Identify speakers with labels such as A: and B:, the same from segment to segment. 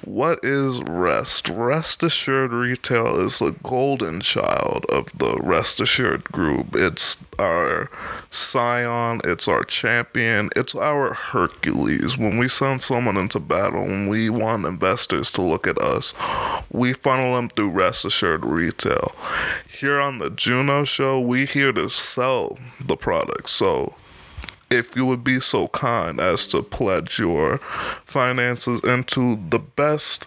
A: What is Rest? Rest Assured Retail is the golden child of the Rest Assured group. It's our scion, it's our champion, it's our Hercules. When we send someone into battle, when we want investors to look at us, we funnel them through Rest Assured Retail. Here on the Juno Show, we here to sell the product. So if you would be so kind as to pledge your finances into the best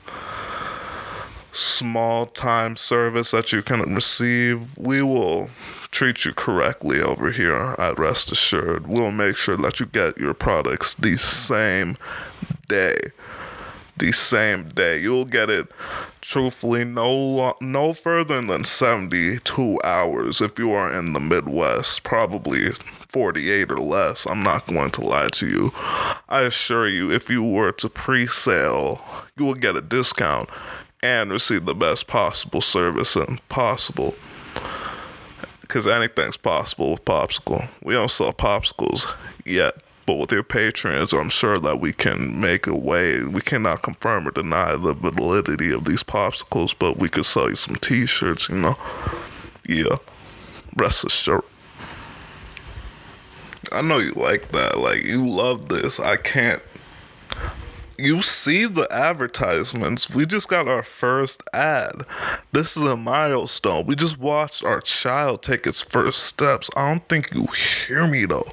A: small time service that you can receive, we will treat you correctly over here at Rest Assured. We'll make sure that you get your products the same day. You'll get it truthfully no further than 72 hours if you are in the Midwest, probably 48 or less. I'm not going to lie to you. I assure you, if you were to pre-sale, you will get a discount and receive the best possible service and possible. Because anything's possible with Popsicle. We don't sell popsicles yet. But with your patrons, I'm sure that we can make a way. We cannot confirm or deny the validity of these popsicles, but we could sell you some t-shirts, Yeah. Rest assured. I know you like that. Like, you love this. I can't. You see the advertisements. We just got our first ad. This is a milestone. We just watched our child take its first steps. I don't think you hear me though.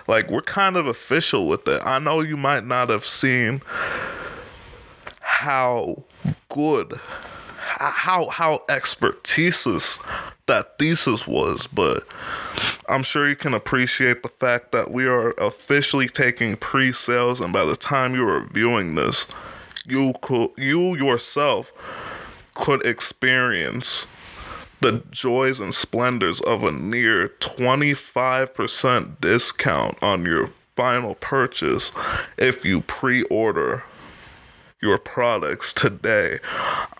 A: Like, we're kind of official with it. I know you might not have seen how good, how expertise that thesis was, but I'm sure you can appreciate the fact that we are officially taking pre-sales, and by the time you're reviewing this, you yourself could experience the joys and splendors of a near 25% discount on your final purchase if you pre-order your products today.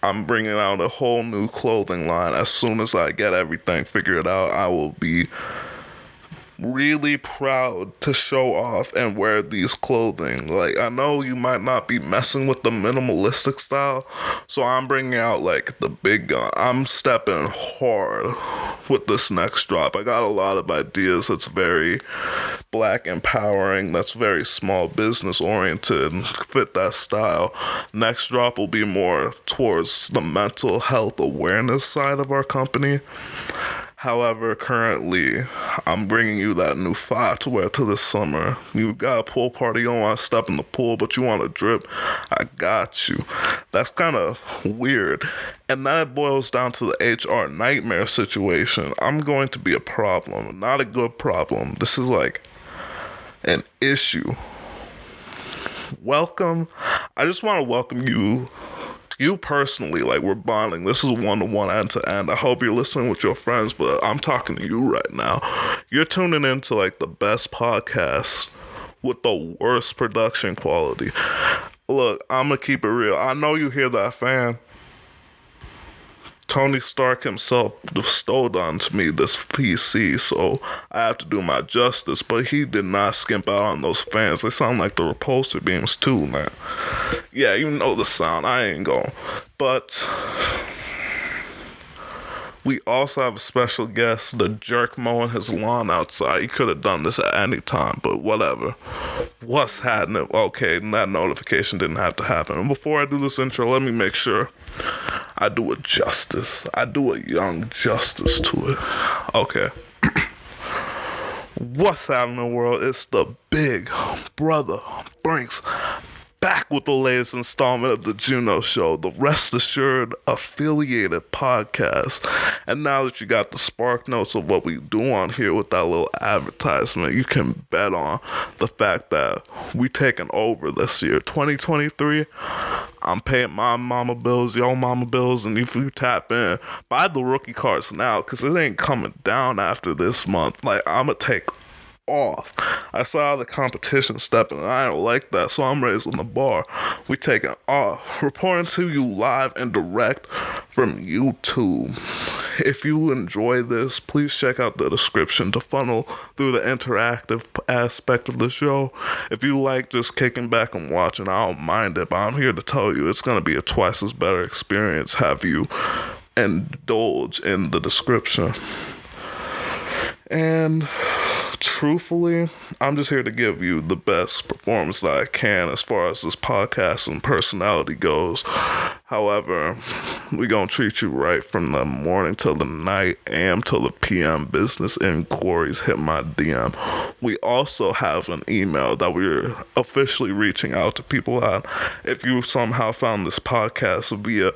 A: I'm bringing out a whole new clothing line. As soon as I get everything figured out, I will be really proud to show off and wear these clothing. Like, I know you might not be messing with the minimalistic style, so I'm bringing out like the big gun. I'm stepping hard with this next drop. I got a lot of ideas that's very black empowering, that's very small business oriented, fit that style. Next drop will be more towards the mental health awareness side of our company. However, currently, I'm bringing you that new fire to wear to this summer. You got a pool party, you don't want to step in the pool, but you want to drip. I got you. That's kind of weird. And that boils down to the HR nightmare situation. I'm going to be a problem, not a good problem. This is like an issue. Welcome. I just want to welcome you personally. Like, we're bonding. This is one-to-one, end-to-end. I hope you're listening with your friends, but I'm talking to you right now. You're tuning into like the best podcast with the worst production quality. Look, I'm gonna keep it real. I know you hear that, fan. Tony Stark himself bestowed onto me this PC, so I have to do my justice, but he did not skimp out on those fans. They sound like the repulsor beams too, man. Yeah, you know the sound. I ain't going. But we also have a special guest, the jerk mowing his lawn outside. He could have done this at any time, but whatever. What's happening? Okay, that notification didn't have to happen. And before I do this intro, let me make sure I do it justice. I do a young justice to it. Okay. What's happening in the world? It's the big brother Brinks, back with the latest installment of the Juno Show, the Rest Assured affiliated podcast. And now that you got the spark notes of what we do on here with that little advertisement, you can bet on the fact that we taking over this year, 2023. I'm paying my mama bills, your mama bills, and if you tap in, buy the rookie cards now, because it ain't coming down after this month. Like, I'm gonna take off. I saw the competition stepping, and I don't like that, so I'm raising the bar. We taking off. Reporting to you live and direct from YouTube. if you enjoy this, please check out the description to funnel through the interactive aspect of the show. If you like just kicking back and watching, I don't mind it, but I'm here to tell you it's going to be a twice as better experience have you indulge in the description. And truthfully, I'm just here to give you the best performance that I can as far as this podcast and personality goes. However, we gonna treat you right from the morning till the night, AM till the PM. Business inquiries hit my DM. We also have an email that we're officially reaching out to people at. If you somehow found this podcast via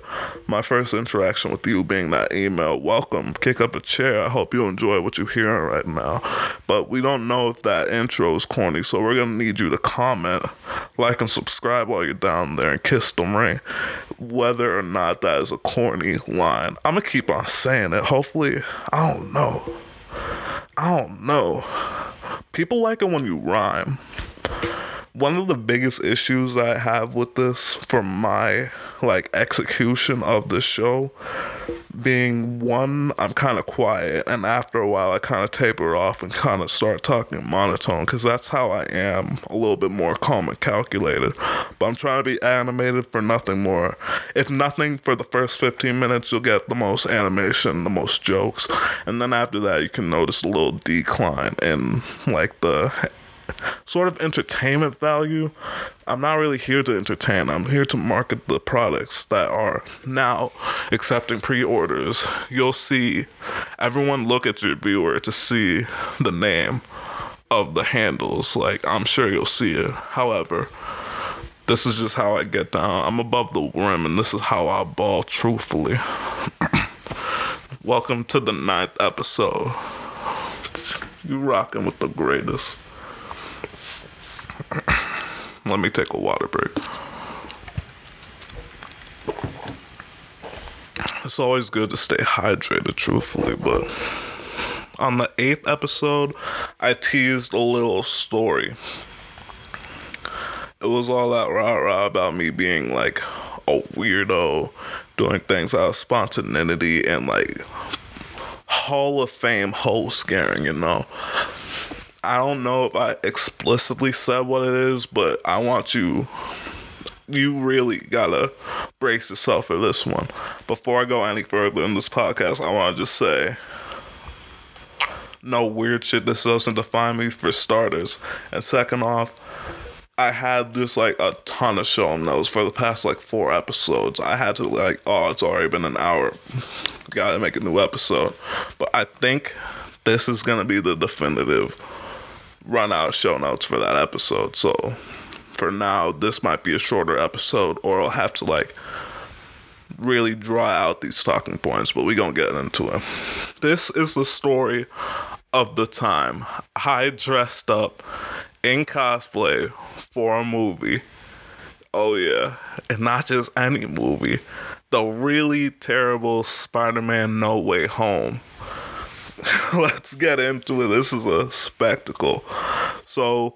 A: my first interaction with you being that email, welcome. Kick up a chair. I hope you enjoy what you're hearing right now. But we don't know if that intro is corny, so we're gonna need you to comment, like, and subscribe while you're down there and kiss the ring. Whether or not that is a corny line, I'm gonna keep on saying it. Hopefully, I don't know. People like it when you rhyme. One of the biggest issues I have with this for my execution of the show being, one, I'm kind of quiet, and after a while I kind of taper off and kind of start talking monotone, because that's how I am, a little bit more calm and calculated. But I'm trying to be animated for nothing more. If nothing, for the first 15 minutes you'll get the most animation, the most jokes, and then after that you can notice a little decline in the sort of entertainment value. I'm not really here to entertain. I'm here to market the products that are now accepting pre-orders. You'll see everyone look at your viewer to see the name of the handles. I'm sure you'll see it. However, this is just how I get down. I'm above the rim, and this is how I ball truthfully. Welcome to the 9th episode. You rocking with the greatest. Let me take a water break. It's always good to stay hydrated, truthfully, but on the 8th episode, I teased a little story. It was all that rah-rah about me being a weirdo, doing things out of spontaneity, and Hall of Fame hoe scaring, I don't know if I explicitly said what it is, but I want you really gotta brace yourself for this one. Before I go any further in this podcast, I want to just say, no weird shit. This doesn't define me, for starters. And second off, I had just a ton of show notes for the past 4 episodes. I had to it's already been an hour. Gotta make a new episode. But I think this is gonna be the definitive run out of show notes for that episode. So for now, this might be a shorter episode, or I'll have to really draw out these talking points, but we gonna get into it. This is the story of the time I dressed up in cosplay for a movie. Oh yeah, and not just any movie, the really terrible Spider-Man No Way Home. Let's get into it. This is a spectacle. So,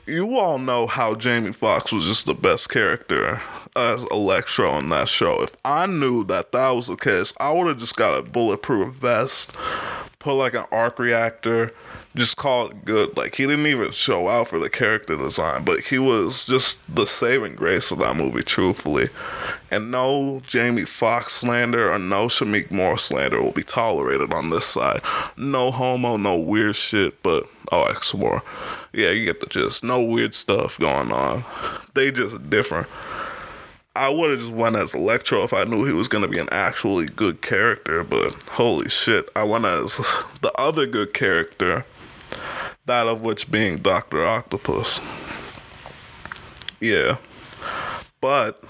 A: you all know how Jamie Foxx was just the best character as Electro in that show. If I knew that was the case, I would have just got a bulletproof vest, put an arc reactor, just call it good. He didn't even show out for the character design, but he was just the saving grace of that movie, truthfully. And no Jamie Foxx slander or no Shamik Moore slander will be tolerated on this side. No homo, no weird shit, but X more. Yeah, you get the gist. No weird stuff going on. They just different. I would have just went as Electro if I knew he was going to be an actually good character, but holy shit, I went as the other good character, that of which being Dr. Octopus. Yeah. But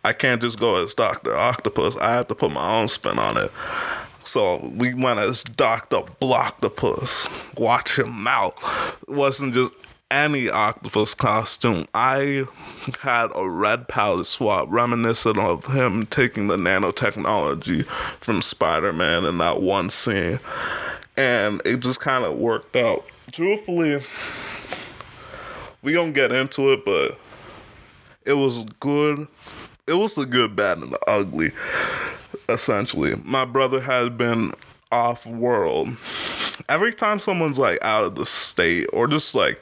A: I can't just go as Dr. Octopus. I have to put my own spin on it. So we went as Dr. Blocktopus. Watch him out. It wasn't just any octopus costume. I had a red palette swap reminiscent of him taking the nanotechnology from Spider-Man in that one scene. And it just kind of worked out. Truthfully, we gonna get into it, but it was good. It was the good, bad, and the ugly. essentially. My brother had been off world. Every time someone's like out of the state or just like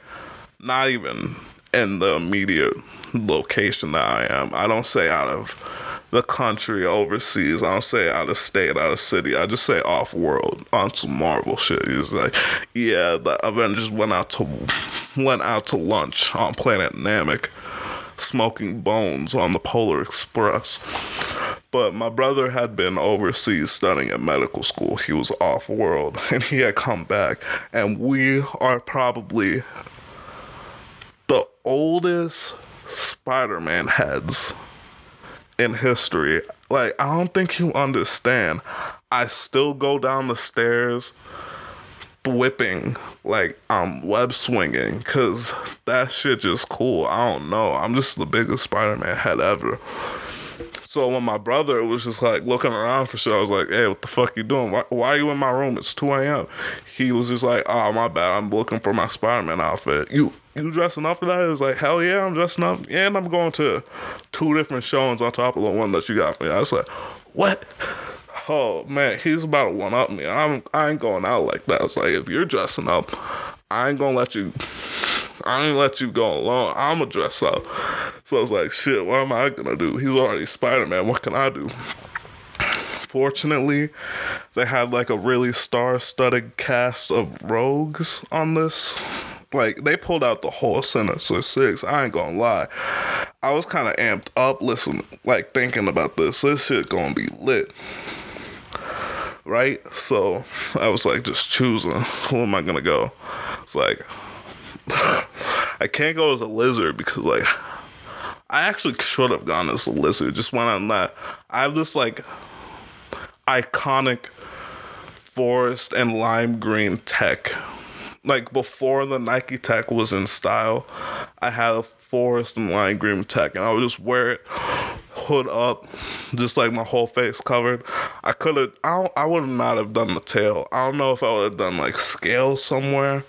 A: not even in the immediate location that I am, I don't say out of the country, overseas. I don't say out of state, out of city. I just say off world on some Marvel shit. He's like, yeah, the Avengers went out to lunch on planet Namek, smoking bones on the Polar Express. But my brother had been overseas studying at medical school. He was off world, and he had come back. And we are probably the oldest Spider-Man heads in history. Like, I don't think you understand. I still go down the stairs whipping, like I'm web swinging, cause that shit just cool. I don't know. I'm just the biggest Spider-Man head ever. So when my brother was just like looking around for shit, I was like, hey, what the fuck you doing? Why are you in my room? It's 2 a.m. He was just like, oh, my bad. I'm looking for my Spider-Man outfit. You dressing up for that? It was like, hell yeah, I'm dressing up. Yeah, and I'm going to 2 different showings on top of the one that you got me. I was like, what? Oh, man, he's about to one-up me. I ain't going out like that. I was like, if you're dressing up, I ain't let you go alone. I'm gonna dress up. So I was like, shit, what am I gonna do? He's already Spider-Man. What can I do? Fortunately, they had like a really star-studded cast of rogues on this. Like, they pulled out the whole Sinister Six. I ain't gonna lie. I was kind of amped up thinking about this. This shit gonna be lit. Right? So I was like just choosing. Who am I gonna go? It's like, I can't go as a lizard because like, I actually should have gone as a lizard. Just went on that. I have this like iconic forest and lime green tech. Like before the Nike tech was in style, I had a forest and lime green tech, and I would just wear it hood up, just like my whole face covered. I would not have done the tail. I don't know if I would have done like scales somewhere.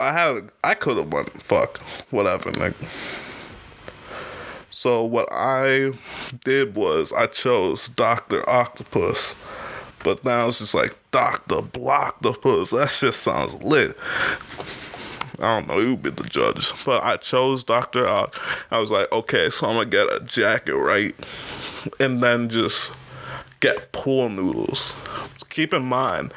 A: I could have went, fuck, whatever, like. So what I did was I chose Dr. Octopus, but then I was just like, Dr. Blocktopus, that shit sounds lit. I don't know, you be the judge. But I chose Dr. Ock. I was like, okay, so I'm gonna get a jacket, right? And then just get pool noodles. Keep in mind,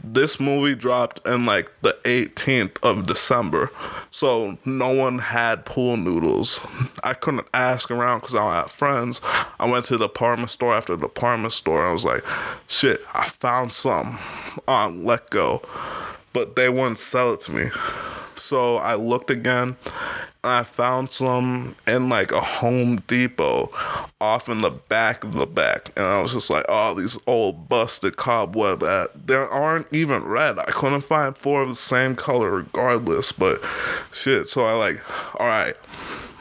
A: this movie dropped in like the 18th of December. So no one had pool noodles. I couldn't ask around because I don't have friends. I went to the department store after the department store. And I was like, shit, I found some on Let Go. But they wouldn't sell it to me. So I looked again, and I found some in like a Home Depot off in the back of the back. And I was just like, oh, these old busted cobweb they aren't even red. I couldn't find 4 of the same color regardless, but shit. So I like, all right,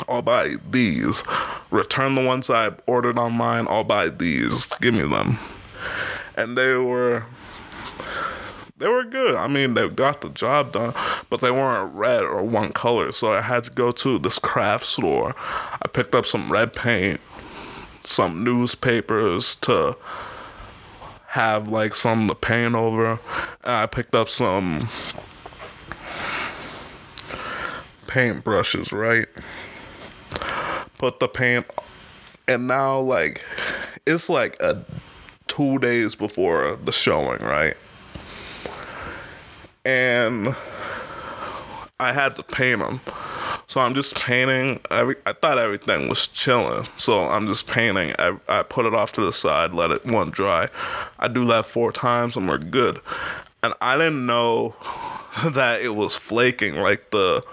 A: I'll buy these. Return the ones I ordered online, I'll buy these. Give me them. And they were good. I mean, they got the job done, but they weren't red or one color. So I had to go to this craft store. I picked up some red paint, some newspapers to have like some to paint over. And I picked up some paint brushes, right? Put the paint, and now like, it's like 2 days before the showing, right? And I had to paint them. So I'm just painting. I thought everything was chilling. So I'm just painting. I put it off to the side, let it one dry. I do that 4 times and we're good. And I didn't know that it was flaking. Like the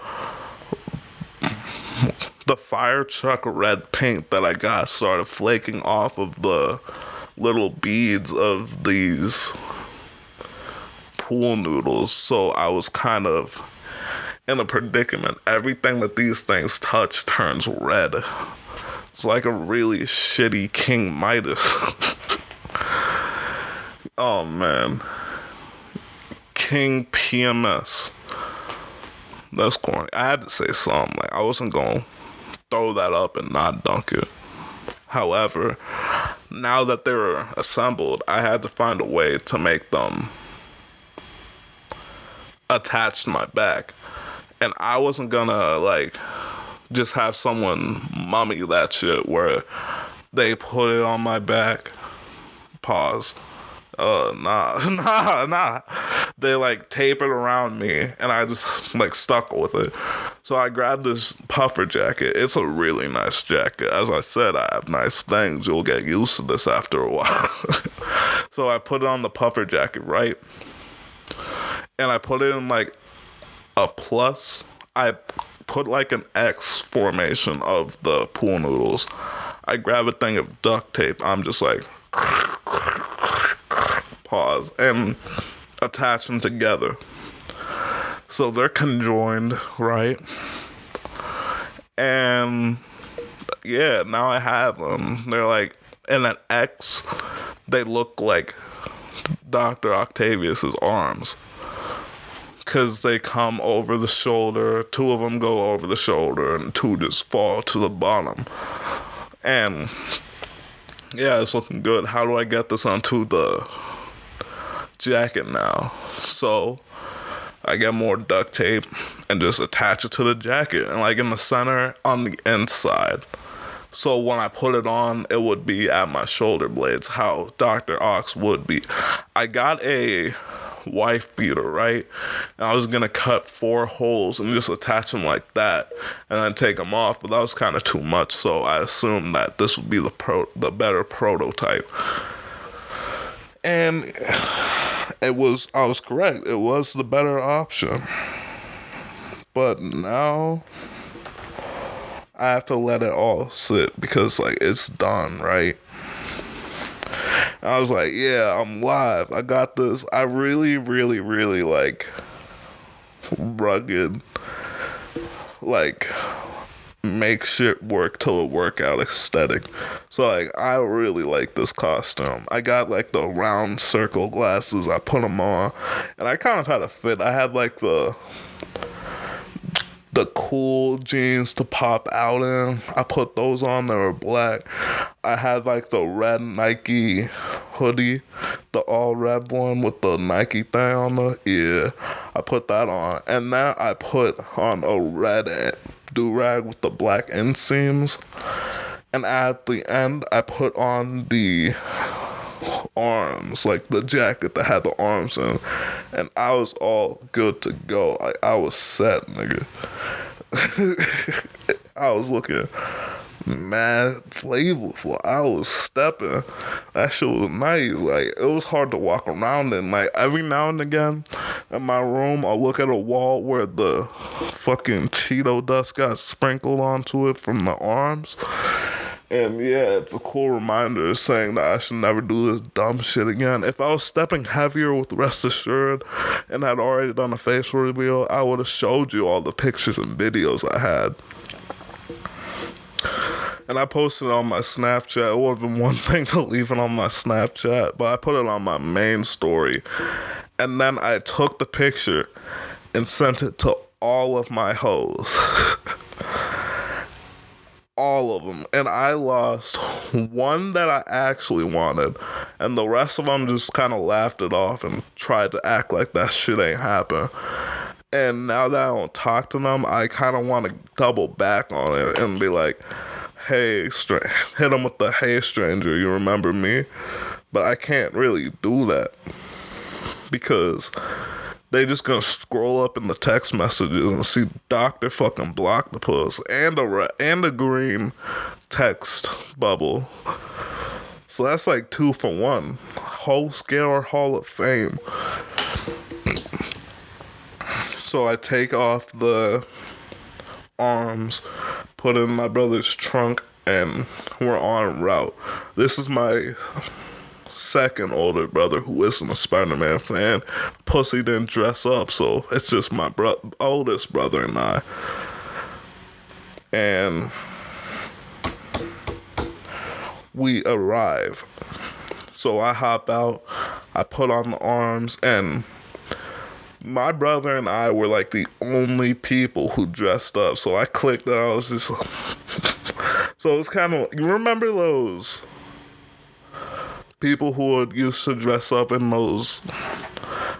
A: fire truck red paint that I got started flaking off of the little beads of these pool noodles. So I was kind of in a predicament. Everything that these things touch turns red. It's like a really shitty King Midas. Oh man, King PMS. That's corny. I had to say something. Like, I wasn't gonna throw that up and not dunk it. However, now that they were assembled, I had to find a way to make them attached to my back. And I wasn't gonna, like, just have someone mummy that shit where they put it on my back. Pause. Nah. They, like, tape it around me, and I just, like, stuck with it. So I grabbed this puffer jacket. It's a really nice jacket. As I said, I have nice things. You'll get used to this after a while. So I put it on the puffer jacket, right? And I put it in, like, a plus. I put, like, an X formation of the pool noodles. I grab a thing of duct tape. I'm just like... pause, and attach them together. So they're conjoined, right? And yeah, now I have them. They're like in an X. They look like Dr. Octavius's arms. Because they come over the shoulder. 2 of them go over the shoulder, and 2 just fall to the bottom. And yeah, it's looking good. How do I get this onto the jacket now? So I get more duct tape and just attach it to the jacket, and like in the center on the inside. So when I put it on, it would be at my shoulder blades, how Dr. Ox would be. I got a wife beater, right? And I was gonna cut 4 holes and just attach them like that and then take them off, but that was kind of too much, so I assumed that this would be the better prototype. And I was correct. It was the better option. But now I have to let it all sit because, like, it's done, right? And I was like, yeah, I'm live. I got this. I really, really, really like rugged, like, make shit work till it work out aesthetic. So, like, I really like this costume. I got, like, the round circle glasses. I put them on, and I kind of had a fit. I had, like, the cool jeans to pop out in. I put those on. They were black. I had, like, the red Nike hoodie, the all red one with the Nike thing on the, yeah, I put that on. And then I put on a red do-rag with the black inseams. And at the end, I put on the arms, like the jacket that had the arms in. And I was all good to go. I was set, nigga. I was looking mad flavorful. I was stepping. That shit was nice. Like, it was hard to walk around in. Like, every now and again in my room, I'll look at a wall where the fucking Cheeto dust got sprinkled onto it from the arms. And yeah, it's a cool reminder saying that I should never do this dumb shit again. If I was stepping heavier with Rest Assured and had already done a facial reveal, I would have showed you all the pictures and videos I had. And I posted it on my Snapchat. It would have been one thing to leave it on my Snapchat, but I put it on my main story. And then I took the picture and sent it to all of my hoes. All of them. And I lost one that I actually wanted, and the rest of them just kind of laughed it off and tried to act like that shit ain't happen. And now that I don't talk to them, I kind of want to double back on it and be like, hey, hit them with the hey stranger, you remember me? But I can't really do that because they just gonna scroll up in the text messages and see Dr. fucking Blocktopus and a green text bubble. So that's like 2 for 1. Whole Scalar Hall of Fame. So I take off the arms, put it in my brother's trunk, and we're en route. This is my second older brother who isn't a Spider-Man fan. Pussy didn't dress up, so it's just my oldest brother and I. And we arrive. So I hop out, I put on the arms, and my brother and I were like the only people who dressed up. So I clicked and I was just so it's kind of, you remember those people who would used to dress up in those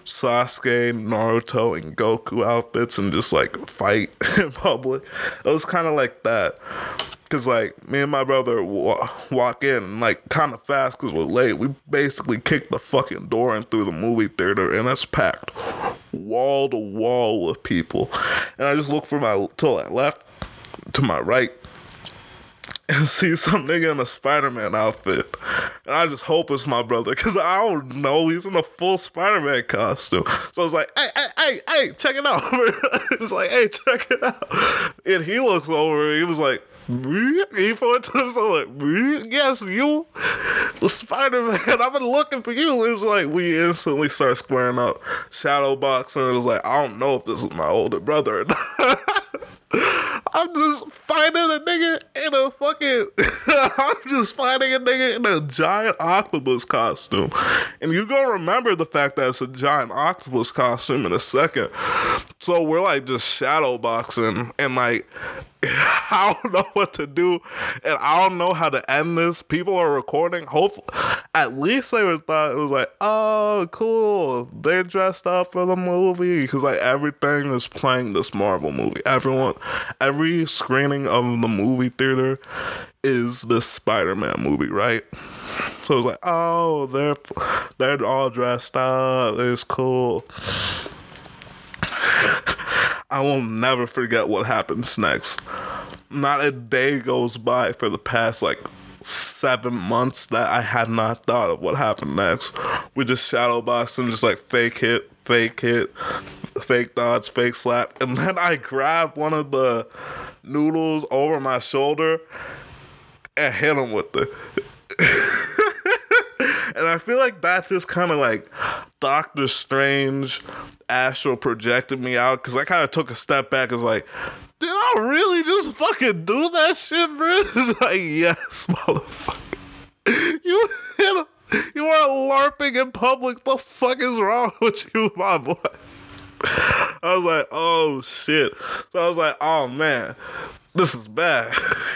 A: Sasuke, Naruto, and Goku outfits and just like fight in public. It was kind of like that. Cause like me and my brother walk in like kind of fast cause we're late. We basically kicked the fucking door in through the movie theater and it's packed wall to wall with people. And I just look to my left, to my right, and see some nigga in a Spider-Man outfit. And I just hope it's my brother, because I don't know. He's in a full Spider-Man costume. So I was like, hey, check it out. He was like, hey, check it out. And he looks over and he was like, he pointed to himself like, yes, you, the Spider-Man, I've been looking for you. It was like, we instantly start squaring up, shadow boxing. It was like, I don't know if this is my older brother or not. I'm just fighting a nigga in a fucking, I'm just fighting a nigga in a giant octopus costume. And you're gonna remember the fact that it's a giant octopus costume in a second. So we're like just shadow boxing and like, I don't know what to do, and I don't know how to end this. People are recording. Hopefully, at least they would thought it was like, oh, cool. They dressed up for the movie because like everything is playing this Marvel movie. Every screening of the movie theater is this Spider-Man movie, right? So it's like, oh, they're all dressed up. It's cool. I will never forget what happens next. Not a day goes by for the past like 7 months that I had not thought of what happened next. We just shadow boxing, just like fake hit, fake dodge, fake slap. And then I grabbed one of the noodles over my shoulder and hit him with it. And I feel like that just kind of like Doctor Strange astral projected me out, because I kind of took a step back and was like, did I really just fucking do that shit, bro? It's like, yes, motherfucker. You hit him. You are LARPing in public. The fuck is wrong with you, my boy? I was like, oh shit. So I was like, oh man, this is bad.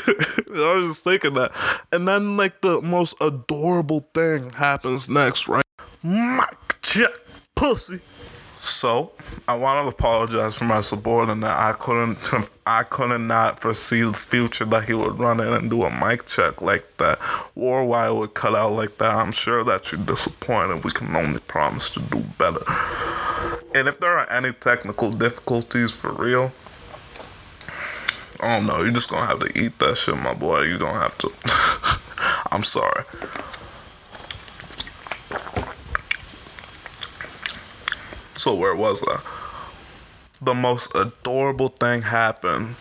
A: I was just thinking that. And then like the most adorable thing happens next, right? Mic check, pussy. So I want to apologize for my subordinate. I couldn't not foresee the future that he would run in and do a mic check like that, or why it would cut out like that. I'm sure that you're disappointed. We can only promise to do better. And if there are any technical difficulties for real, I don't know, you're just gonna have to eat that shit, my boy. You're gonna have to. I'm sorry. So where was I? The most adorable thing happened.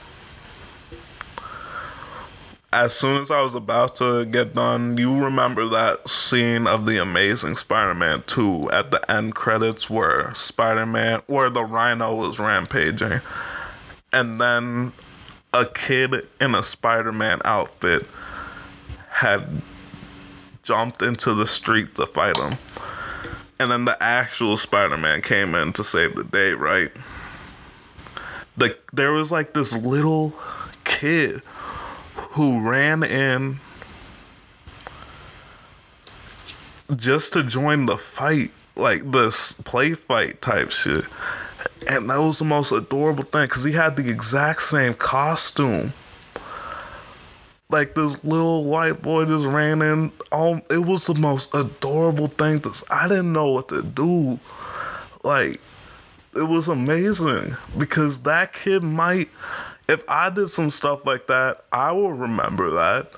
A: As soon as I was about to get done, you remember that scene of The Amazing Spider-Man 2 at the end credits where the Rhino was rampaging. And then a kid in a Spider-Man outfit had jumped into the street to fight him. And then the actual Spider-Man came in to save the day, right? There was like this little kid who ran in just to join the fight, like this play fight type shit. And that was the most adorable thing, because he had the exact same costume. Like this little white boy just ran in. It was the most adorable thing. I didn't know what to do. Like, it was amazing, because that kid might, if I did some stuff like that, I will remember that.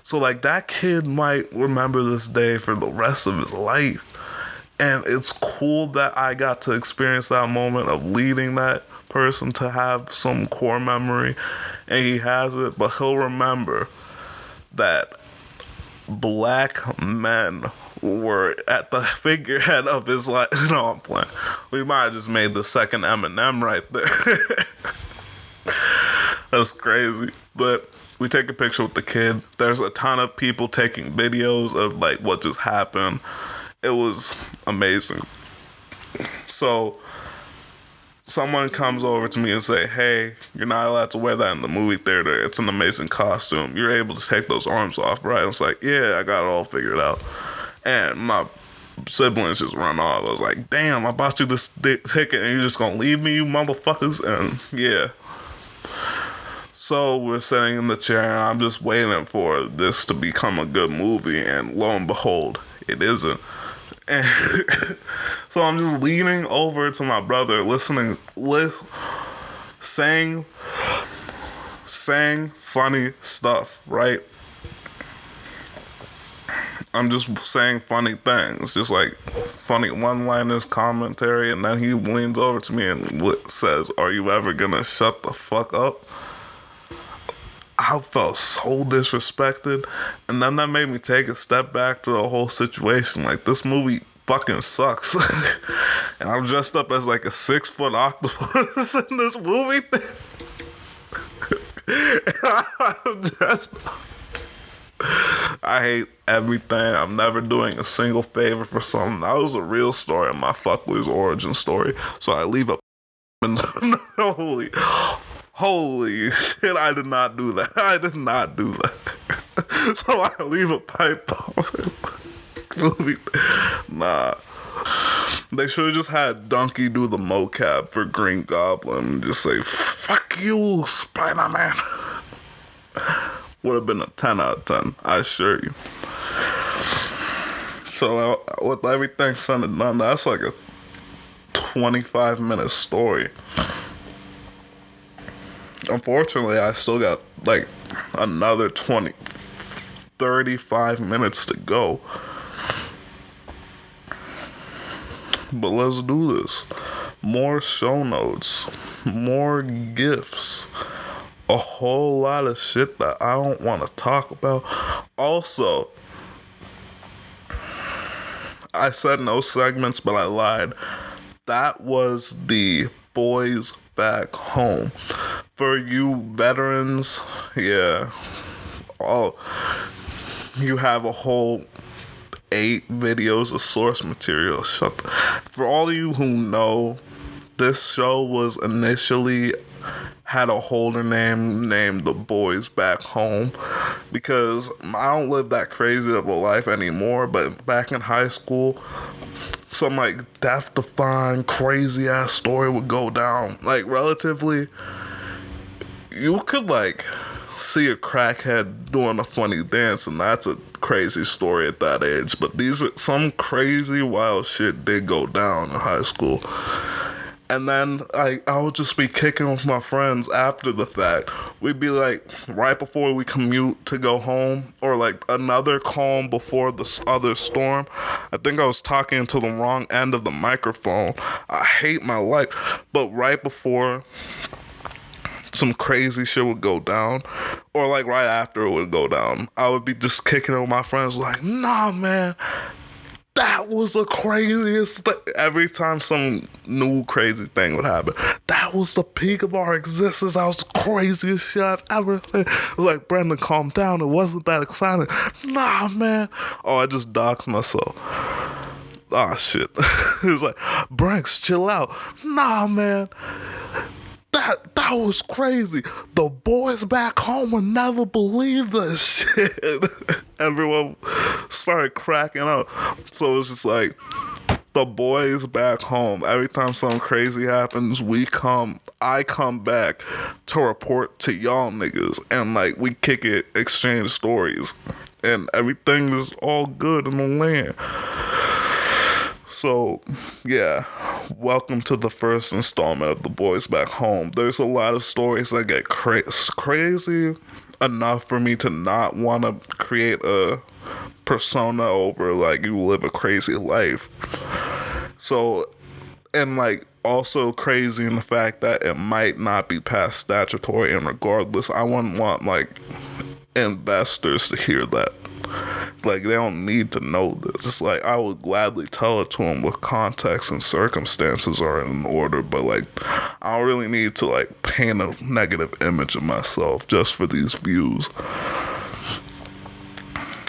A: So like that kid might remember this day for the rest of his life. And it's cool that I got to experience that moment of leading that person to have some core memory, and he has it, but he'll remember that black men were at the figurehead of his life. No, I'm playing. We might have just made the second Eminem right there. That's crazy. But we take a picture with the kid. There's a ton of people taking videos of like what just happened. It was amazing. So someone comes over to me and say, hey, you're not allowed to wear that in the movie theater. It's an amazing costume. You're able to take those arms off, right? I was like, yeah, I got it all figured out. And my siblings just run off. I was like, damn, I bought you this ticket and you're just gonna leave me, you motherfuckers? And yeah. So we're sitting in the chair and I'm just waiting for this to become a good movie, and lo and behold, it isn't. And so I'm just leaning over to my brother, saying funny stuff, right? I'm just saying funny things, just like funny one-liners, commentary, and then he leans over to me and says, "Are you ever gonna shut the fuck up?" I felt so disrespected, and then that made me take a step back to the whole situation. Like, this movie fucking sucks. And I'm dressed up as like a 6-foot octopus in this movie thing. I hate everything. I'm never doing a single favor for something. That was a real story, my fuckboy's origin story. So I leave a holy shit, I did not do that. I did not do that. So I leave a pipe bomb. Nah. They should have just had Donkey do the mocap for Green Goblin and just say, "Fuck you, Spider-Man." Would have been a 10 out of 10, I assure you. So with everything said and done, that's like a 25-minute story. Unfortunately, I still got like another 35 minutes to go. But let's do this. More show notes, more gifts, a whole lot of shit that I don't want to talk about. Also, I said no segments, but I lied. That was the Boys Back Home. For you veterans, yeah. You have a whole 8 videos of source material. For all of you who know, this show was initially had a holder name named The Boys Back Home, because I don't live that crazy of a life anymore, but back in high school, some like death-defying crazy ass story would go down. Like, relatively, you could like see a crackhead doing a funny dance, and that's a crazy story at that age. But these are some crazy wild shit did go down in high school. And then I would just be kicking with my friends after the fact. We'd be like, right before we commute to go home, or like another calm before the other storm. I think I was talking to the wrong end of the microphone. I hate my life. But right before some crazy shit would go down, or like right after it would go down, I would be just kicking it with my friends like, "Nah, man, that was the craziest thing." Every time some new crazy thing would happen, that was the peak of our existence. That was the craziest shit I've ever seen. Like, "Brendan, calm down. It wasn't that exciting." "Nah, man." Oh, I just doxed myself. Ah, shit. It was like, "Branks, chill out." "Nah, man. That was crazy. The boys back home would never believe this shit." Everyone started cracking up. So it's just like, the boys back home. Every time something crazy happens, I come back to report to y'all niggas, and like, we kick it, exchange stories, and everything is all good in the land. So, yeah, welcome to the first installment of The Boys Back Home. There's a lot of stories that get crazy enough for me to not want to create a persona over, like, you live a crazy life. So, and like, also crazy in the fact that it might not be past statutory, and regardless, I wouldn't want, like, investors to hear that. Like, they don't need to know this. It's like, I would gladly tell it to them with context and circumstances are in order, but like, I don't really need to like paint a negative image of myself just for these views.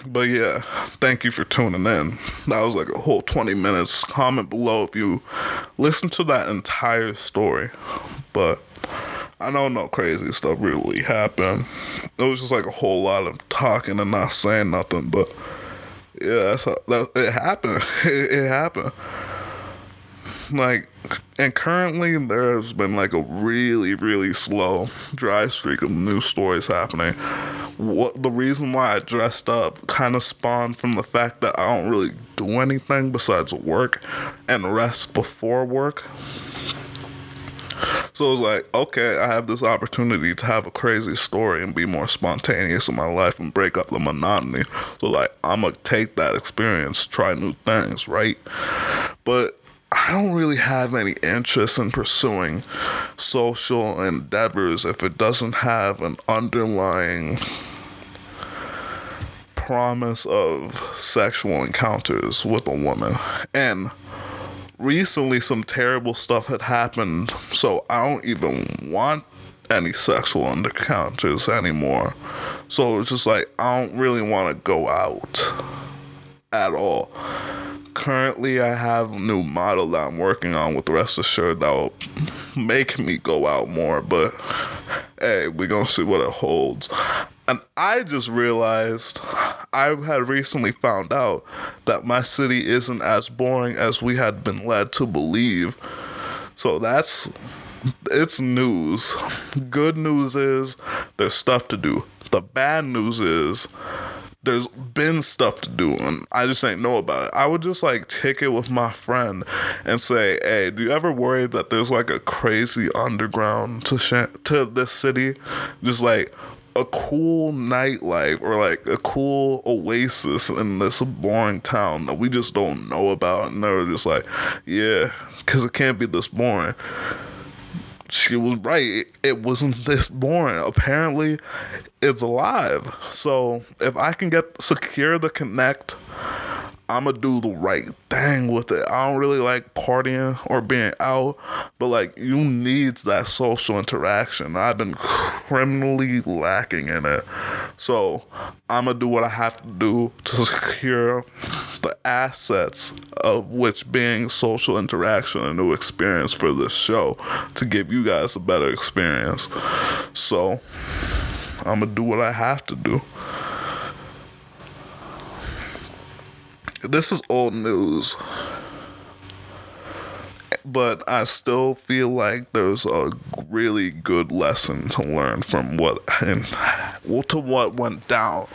A: But yeah, thank you for tuning in. That was like a whole 20 minutes. Comment below if you listen to that entire story. But I know no crazy stuff really happened. It was just like a whole lot of talking and not saying nothing. But Yeah, it happened. It happened. Like, and currently there's been like a really, really slow dry streak of news stories happening. The reason why I dressed up kind of spawned from the fact that I don't really do anything besides work and rest before work. So it was like, okay, I have this opportunity to have a crazy story and be more spontaneous in my life and break up the monotony. So like, I'm gonna take that experience, try new things, right? But I don't really have any interest in pursuing social endeavors if it doesn't have an underlying promise of sexual encounters with a woman. And recently some terrible stuff had happened, so I don't even want any sexual encounters anymore. So it's just like, I don't really want to go out at all. Currently, I have a new model that I'm working on with Rest Assured that will make me go out more, but hey, we're gonna see what it holds. And I just realized, I had recently found out that my city isn't as boring as we had been led to believe. So it's news. Good news is there's stuff to do. The bad news is there's been stuff to do and I just ain't know about it. I would just like take it with my friend and say, hey, do you ever worry that there's like a crazy underground to this city? Just like a cool nightlife or like a cool oasis in this boring town that we just don't know about. And they're just like, yeah, because it can't be this boring. She was right. It wasn't this boring. Apparently, it's alive. So if I can secure the connect, I'ma do the right thing with it. I don't really like partying or being out, but like, you need that social interaction. I've been criminally lacking in it. So I'ma do what I have to do to secure the assets of which being social interaction, a new experience for this show to give you guys a better experience. So I'ma do what I have to do. This is old news, but I still feel like there's a really good lesson to learn from what went down.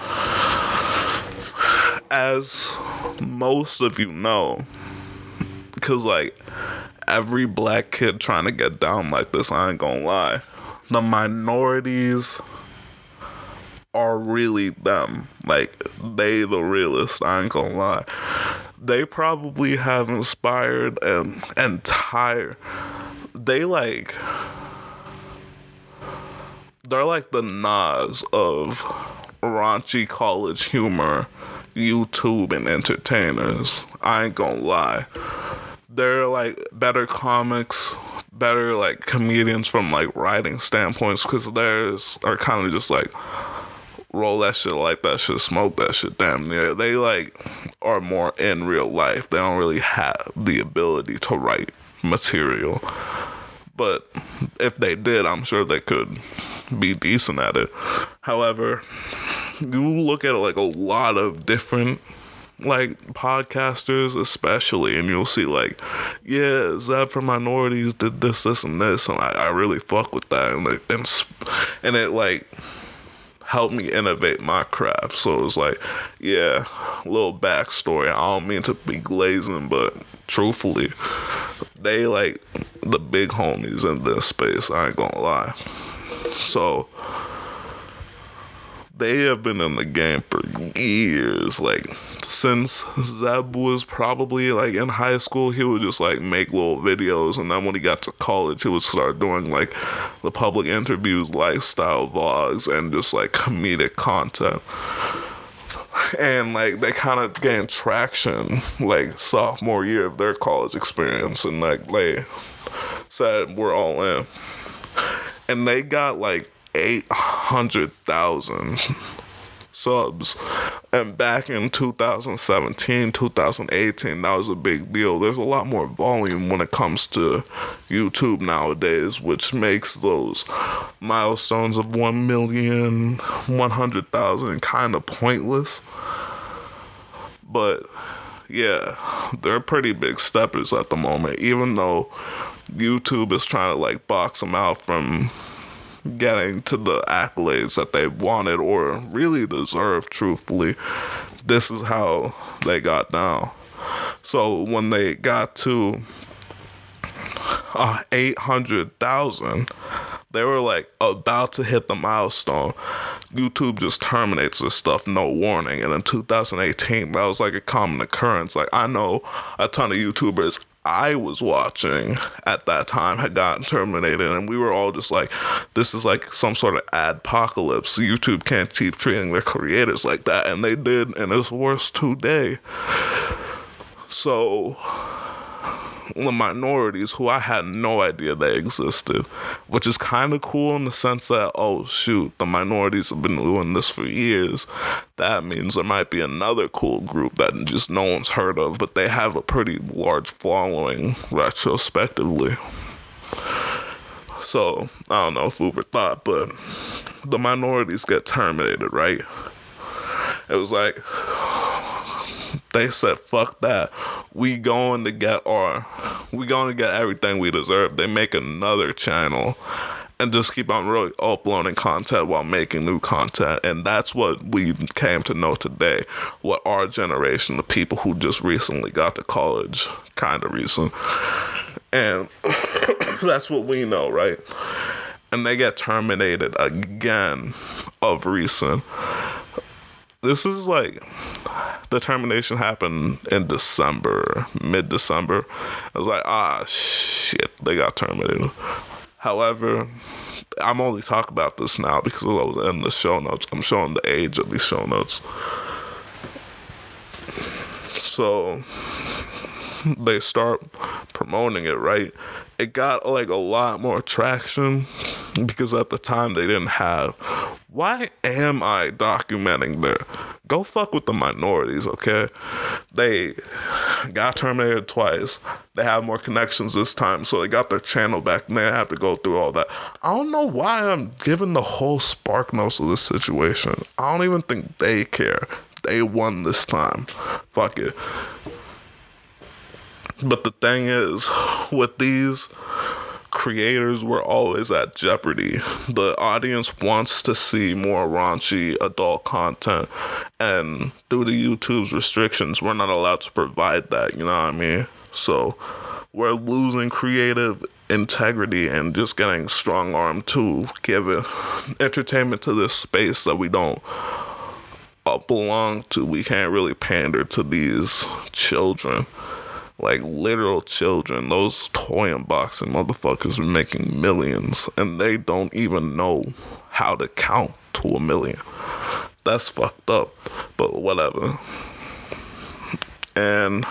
A: As most of you know, because like every black kid trying to get down like this, I ain't gonna lie, the minorities are really them. Like, they the realest, I ain't gonna lie. They probably have inspired an entire, they're like the Nas of raunchy college humor, YouTube and entertainers. I ain't gonna lie. They're like better comics, better like comedians from like writing standpoints, because theirs are kind of just like roll that shit, like that shit, smoke that shit, damn near. They like are more in real life. They don't really have the ability to write material. But if they did, I'm sure they could be decent at it. However, you look at like a lot of different like podcasters especially, and you'll see like, yeah, Zeb from Minorities did this and this, and I really fuck with that, and it like helped me innovate my craft. So it's like, yeah, a little backstory. I don't mean to be glazing, but truthfully, they like the big homies in this space, I ain't gonna lie. So they have been in the game for years. Like, since Zeb was probably like in high school, he would just like make little videos, and then when he got to college, he would start doing like the public interviews, lifestyle vlogs, and just like comedic content. And like they kind of gained traction like sophomore year of their college experience, and like they said, we're all in. And they got like 800,000 subs. And back in 2017, 2018, that was a big deal. There's a lot more volume when it comes to YouTube nowadays, which makes those milestones of 1,100,000 kind of pointless. But yeah, they're pretty big steppers at the moment, even though YouTube is trying to like box them out from getting to the accolades that they wanted or really deserved, truthfully. This is how they got down. So when they got to 800,000, they were like about to hit the milestone. YouTube just terminates this stuff, no warning. And in 2018, that was like a common occurrence. Like, I know a ton of YouTubers I was watching at that time had gotten terminated, and we were all just like, this is like some sort of adpocalypse. YouTube can't keep treating their creators like that, and they did, and it's worse today. So the minorities, who I had no idea they existed, which is kind of cool in the sense that, oh shoot, the minorities have been doing this for years. That means there might be another cool group that just no one's heard of, but they have a pretty large following retrospectively. So I don't know, food for thought, but the minorities get terminated, right? It was like, they said, fuck that. We going to get everything we deserve. They make another channel and just keep on really uploading content while making new content. And that's what we came to know today. What our generation, the people who just recently got to college, kind of recent. And that's what we know, right? And they get terminated again of recent. This is like, the termination happened in December, mid-December. I was like, shit, they got terminated. However, I'm only talking about this now because I was in the show notes. I'm showing the age of these show notes. So they start promoting it, right? It got like a lot more traction because at the time they didn't have, why am I documenting there? Go fuck with the minorities, okay? They got terminated twice. They have more connections this time, so they got their channel back and they have to go through all that. I don't know why I'm giving the whole spark notes of this situation. I don't even think they care. They won this time. Fuck it. But the thing is, with these creators, we're always at jeopardy. The audience wants to see more raunchy adult content, and due to YouTube's restrictions, we're not allowed to provide that, you know what I mean? So we're losing creative integrity and just getting strong-armed to give entertainment to this space that we don't belong to. We can't really pander to these children. Like literal children. Those toy unboxing motherfuckers are making millions and they don't even know how to count to 1 million. That's fucked up, but whatever. And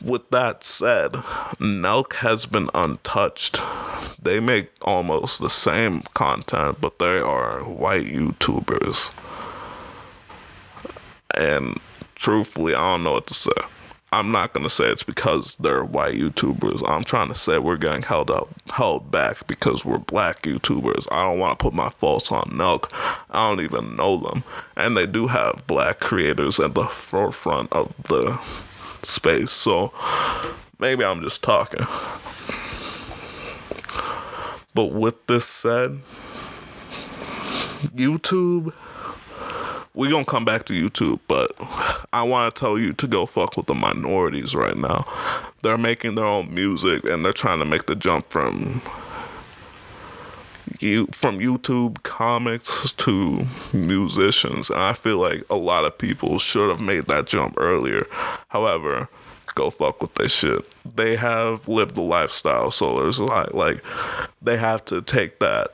A: with that said, Nelk has been untouched. They make almost the same content, but they are white YouTubers. And truthfully, I don't know what to say. I'm not going to say it's because they're white YouTubers. I'm trying to say we're getting held back because we're black YouTubers. I don't want to put my faults on Nelk. I don't even know them. And they do have black creators at the forefront of the space. So maybe I'm just talking. But with this said, YouTube, we gonna come back to YouTube, but I want to tell you to go fuck with the minorities right now. They're making their own music and they're trying to make the jump from YouTube comics to musicians, and I feel like a lot of people should have made that jump earlier. However, go fuck with their shit. They have lived the lifestyle, so there's a lot, like, they have to take that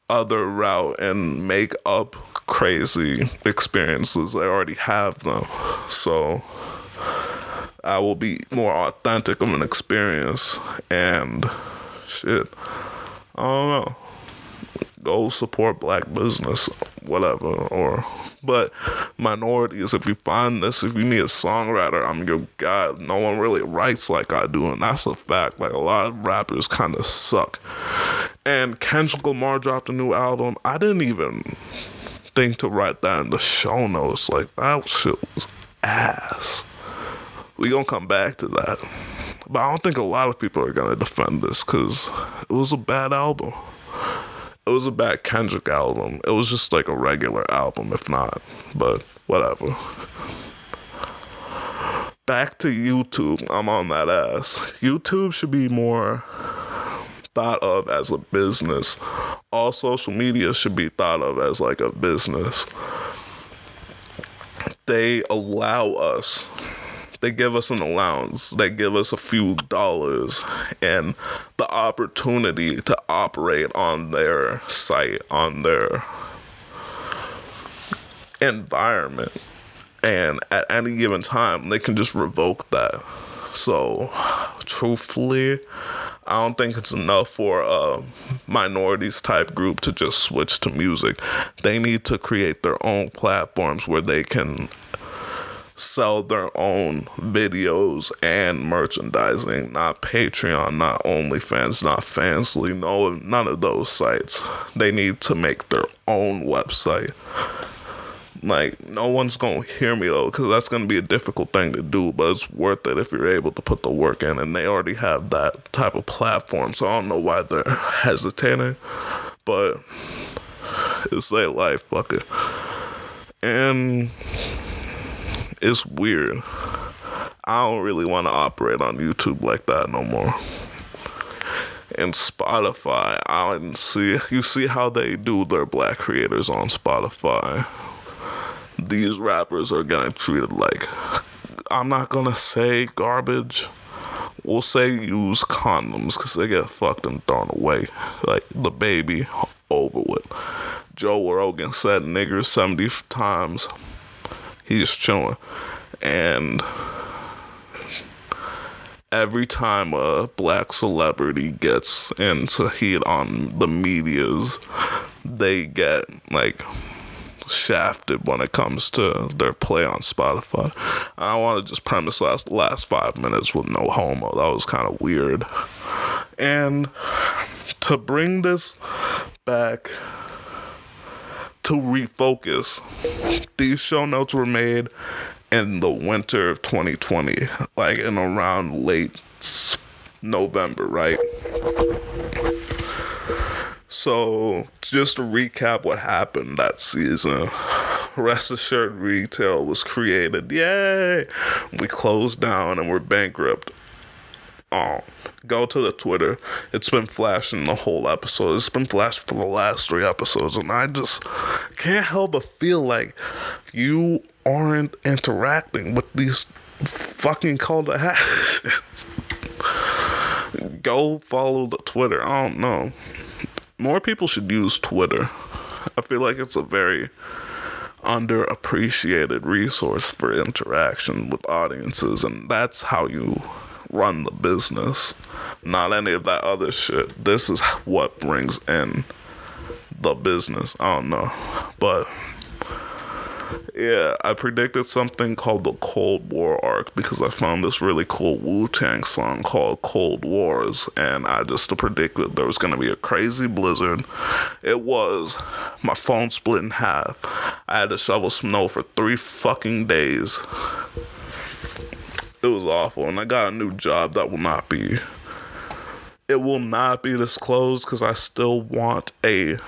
A: other route and make up crazy experiences. They already have them, so I will be more authentic of an experience. And shit, I don't know, go support black business, whatever. But minorities, if you find this, if you need a songwriter, I'm your guy. No one really writes like I do, and that's a fact. Like, a lot of rappers kind of suck. And Kendrick Lamar dropped a new album. I didn't even think to write that in the show notes. Like, that shit was ass. We gonna come back to that. But I don't think a lot of people are gonna defend this because it was a bad album. It was a bad Kendrick album. It was just like a regular album, if not. But whatever. Back to YouTube. I'm on that ass. YouTube should be more thought of as a business. All social media should be thought of as like a business. They allow us. They give us an allowance. They give us a few dollars and the opportunity to operate on their site, on their environment. And at any given time, they can just revoke that. So, truthfully, I don't think it's enough for a minorities type group to just switch to music. They need to create their own platforms where they can sell their own videos and merchandising. Not Patreon, not OnlyFans, not Fansly, no, none of those sites. They need to make their own website. Like, no one's gonna hear me though, because that's gonna be a difficult thing to do, but it's worth it if you're able to put the work in, and they already have that type of platform, so I don't know why they're hesitating, but it's their life, fuck it. And it's weird. I don't really want to operate on YouTube like that no more. And Spotify, you see how they do their black creators on Spotify. These rappers are getting treated like, I'm not gonna say garbage. We'll say use condoms because they get fucked and thrown away. Like the baby, over with. Joe Rogan said niggers 70 times. He's chilling. And every time a black celebrity gets into heat on the medias, they get like shafted when it comes to their play on Spotify. I want to just premise last 5 minutes with no homo. That was kind of weird. And to bring this back, to refocus, these show notes were made in the winter of 2020, like in around late November, right? So, just to recap what happened that season, Rest Assured Retail was created. Yay! We closed down and we're bankrupt. Go to the Twitter. It's been flashing the whole episode. It's been flashing for the last 3 episodes, and I just can't help but feel like you aren't interacting with these fucking call to actions. Go follow the Twitter. I don't know. More people should use Twitter. I feel like it's a very underappreciated resource for interaction with audiences, and that's how you run the business. Not any of that other shit. This is what brings in the business. I don't know. But yeah, I predicted something called the Cold War arc because I found this really cool Wu-Tang song called Cold Wars, and I just predicted there was going to be a crazy blizzard. It was. My phone split in half. I had to shovel snow for 3 fucking days. It was awful, and I got a new job that will not be disclosed because I still want a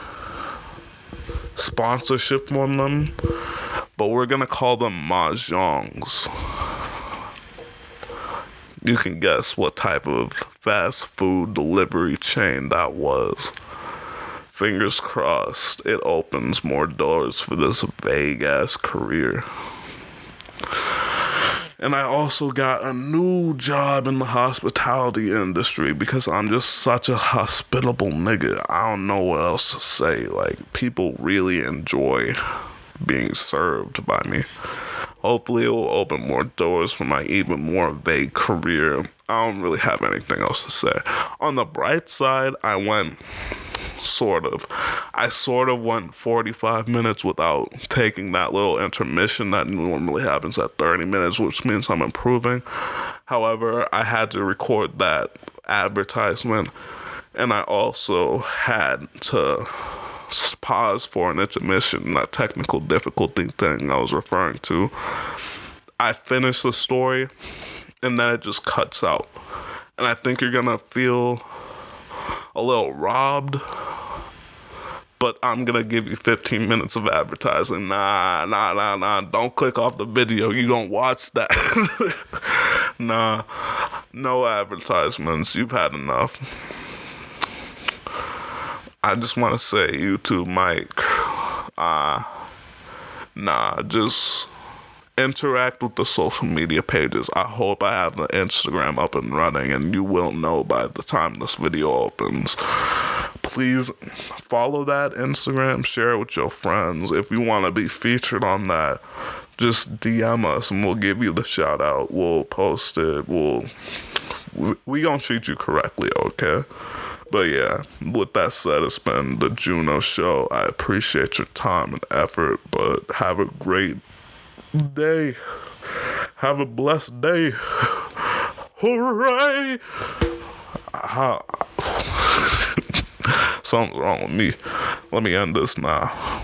A: sponsorship from them, but we're gonna call them mahjongs. You can guess what type of fast food delivery chain that was. Fingers crossed it opens more doors for this vague ass career. And I also got a new job in the hospitality industry because I'm just such a hospitable nigga. I don't know what else to say. Like, people really enjoy being served by me. Hopefully it will open more doors for my even more vague career. I don't really have anything else to say. On the bright side, I sort of went 45 minutes without taking that little intermission that normally happens at 30 minutes, which means I'm improving. However, I had to record that advertisement, and I also had to pause for an intermission, that technical difficulty thing I was referring to. I finish the story, and then it just cuts out. And I think you're gonna feel a little robbed, but I'm gonna give you 15 minutes of advertising. Nah. Don't click off the video. You don't watch that. Nah, no advertisements. You've had enough. I just want to say, YouTube Mike, just interact with the social media pages. I hope I have the Instagram up and running, and you will know by the time this video opens. Please follow that Instagram, share it with your friends. If you want to be featured on that, just DM us and we'll give you the shout out. We'll post it. We gonna treat you correctly, okay? But yeah, with that said, it's been the Juno Show. I appreciate your time and effort, but have a great day. Have a blessed day. Hooray! Something's wrong with me. Let me end this now.